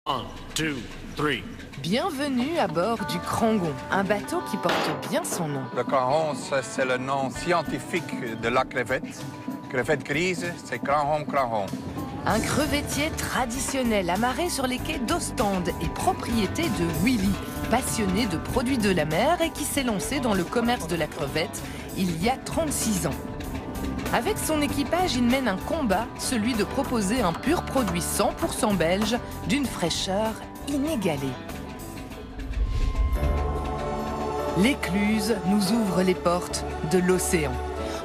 1, 2, 3. Bienvenue à bord du Crangon, un bateau qui porte bien son nom. Le crangon, c'est le nom scientifique de la crevette. Crevette grise, c'est crangon. Un crevettier traditionnel amarré sur les quais d'Ostende et propriété de Willy, passionné de produits de la mer et qui s'est lancé dans le commerce de la crevette il y a 36 ans. Avec son équipage, il mène un combat, celui de proposer un pur produit 100% belge d'une fraîcheur inégalée. L'Écluse nous ouvre les portes de l'océan.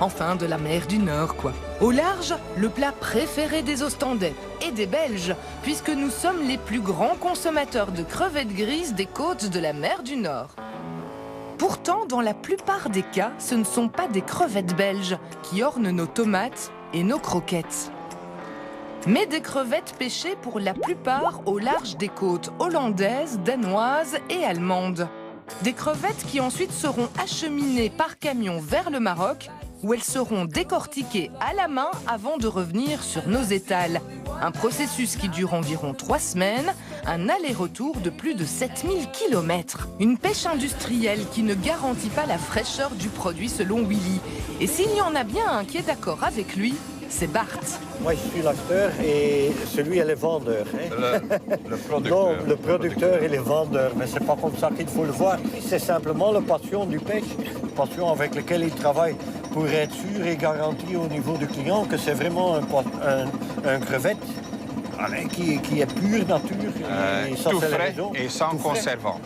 Enfin, de la mer du Nord, quoi. Au large, le plat préféré des Ostendais et des Belges, puisque nous sommes les plus grands consommateurs de crevettes grises des côtes de la mer du Nord. Pourtant, dans la plupart des cas, ce ne sont pas des crevettes belges qui ornent nos tomates et nos croquettes, mais des crevettes pêchées pour la plupart au large des côtes hollandaises, danoises et allemandes. Des crevettes qui ensuite seront acheminées par camion vers le Maroc, où elles seront décortiquées à la main avant de revenir sur nos étals. Un processus qui dure environ 3 semaines, un aller-retour de plus de 7000 km. Une pêche industrielle qui ne garantit pas la fraîcheur du produit selon Willy. Et s'il y en a bien un qui est d'accord avec lui, c'est Bart. Moi, je suis l'acteur et celui est le vendeur. Hein? Le producteur. Non, le producteur et le vendeur, mais c'est pas comme ça qu'il faut le voir. C'est simplement la passion du pêche, passion avec laquelle il travaille pour être sûr et garanti au niveau du client que c'est vraiment un crevette qui est pure nature. Et ça, tout frais et sans conservant.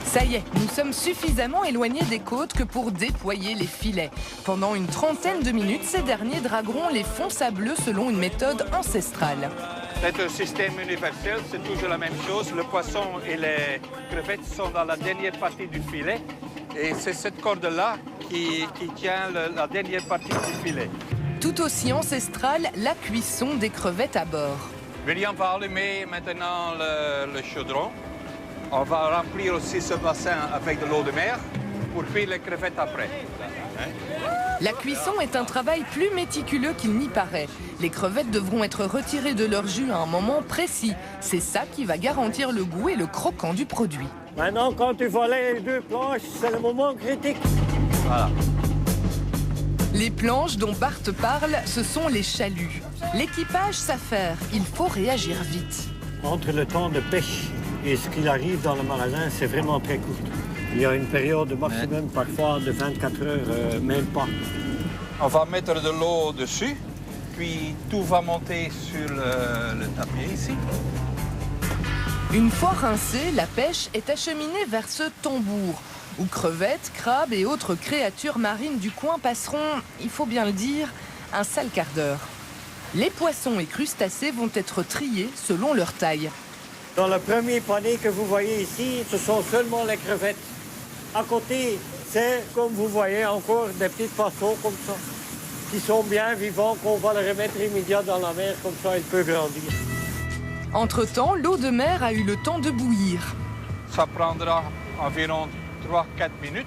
Ça y est, nous sommes suffisamment éloignés des côtes que pour déployer les filets. Pendant une trentaine de minutes, ces derniers dragueront les fonds sableux selon une méthode ancestrale. C'est un système universel, c'est toujours la même chose. Le poisson et les crevettes sont dans la dernière partie du filet. Et c'est cette corde-là qui tient la dernière partie du filet. Tout aussi ancestrale, la cuisson des crevettes à bord. William va allumer maintenant le chaudron. On va remplir aussi ce bassin avec de l'eau de mer pour cuire les crevettes après. La cuisson est un travail plus méticuleux qu'il n'y paraît. Les crevettes devront être retirées de leur jus à un moment précis. C'est ça qui va garantir le goût et le croquant du produit. Maintenant, quand tu volais les 2 planches, c'est le moment critique. Voilà. Les planches dont Bart parle, ce sont les chaluts. L'équipage s'affaire, il faut réagir vite. Entre le temps de pêche et ce qu'il arrive dans le magasin, c'est vraiment très court. Il y a une période maximum parfois de 24 heures, même pas. On va mettre de l'eau dessus, puis tout va monter sur le tapis ici. Une fois rincée, la pêche est acheminée vers ce tambour, où crevettes, crabes et autres créatures marines du coin passeront, il faut bien le dire, un sale quart d'heure. Les poissons et crustacés vont être triés selon leur taille. Dans le premier panier que vous voyez ici, ce sont seulement les crevettes. À côté, c'est, comme vous voyez, encore des petits poissons comme ça, qui sont bien vivants, qu'on va les remettre immédiatement dans la mer, comme ça ils peuvent grandir. Entre-temps, l'eau de mer a eu le temps de bouillir. Ça prendra environ 3-4 minutes.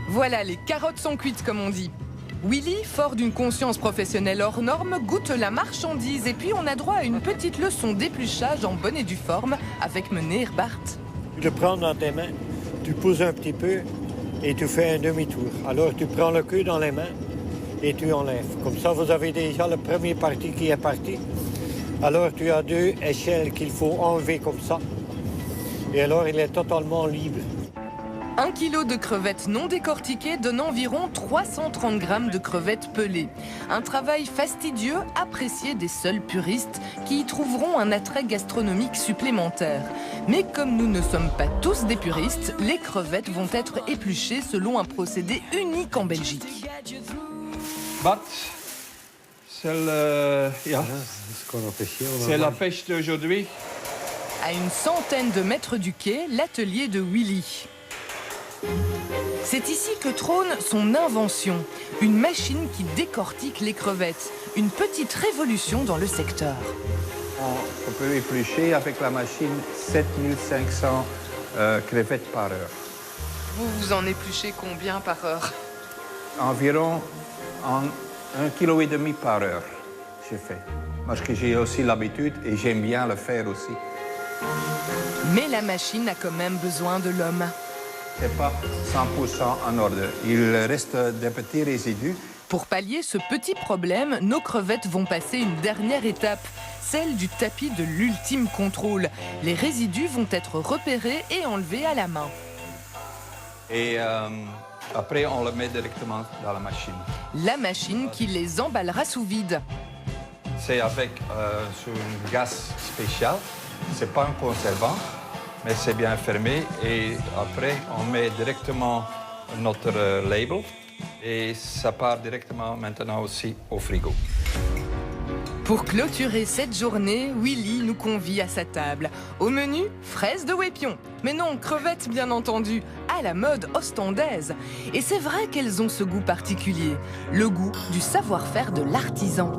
Voilà, les carottes sont cuites, comme on dit. Willy, fort d'une conscience professionnelle hors norme, goûte la marchandise et puis on a droit à une petite leçon d'épluchage en bonne et due forme avec meneer Bart. Tu le prends dans tes mains, tu pousses un petit peu et tu fais un demi-tour. Alors tu prends le queue dans les mains et tu enlèves. Comme ça, vous avez déjà la première partie qui est partie. Alors tu as 2 échelles qu'il faut enlever comme ça. Et alors il est totalement libre. 1 kilo de crevettes non décortiquées donne environ 330 grammes de crevettes pelées. Un travail fastidieux, apprécié des seuls puristes qui y trouveront un attrait gastronomique supplémentaire. Mais comme nous ne sommes pas tous des puristes, les crevettes vont être épluchées selon un procédé unique en Belgique. Bart, c'est la pêche d'aujourd'hui. À une centaine de mètres du quai, l'atelier de Willy. C'est ici que trône son invention, une machine qui décortique les crevettes, une petite révolution dans le secteur. On peut éplucher avec la machine 7500 crevettes par heure. Vous en épluchez combien par heure? Environ en 1,5 kg par heure, j'ai fait. Parce que j'ai aussi l'habitude et j'aime bien le faire aussi. Mais la machine a quand même besoin de l'homme. C'est pas 100% en ordre. Il reste des petits résidus. Pour pallier ce petit problème, nos crevettes vont passer une dernière étape, celle du tapis de l'ultime contrôle. Les résidus vont être repérés et enlevés à la main. Et après, on le met directement dans la machine. La machine qui les emballera sous vide. C'est avec sur un gaz spécial. C'est pas un conservant, mais c'est bien fermé. Et après, on met directement notre label. Et ça part directement maintenant aussi au frigo. Pour clôturer cette journée, Willy nous convie à sa table. Au menu, fraises de Wépion. Mais non, crevettes bien entendu, à la mode ostandaise. Et c'est vrai qu'elles ont ce goût particulier, le goût du savoir-faire de l'artisan.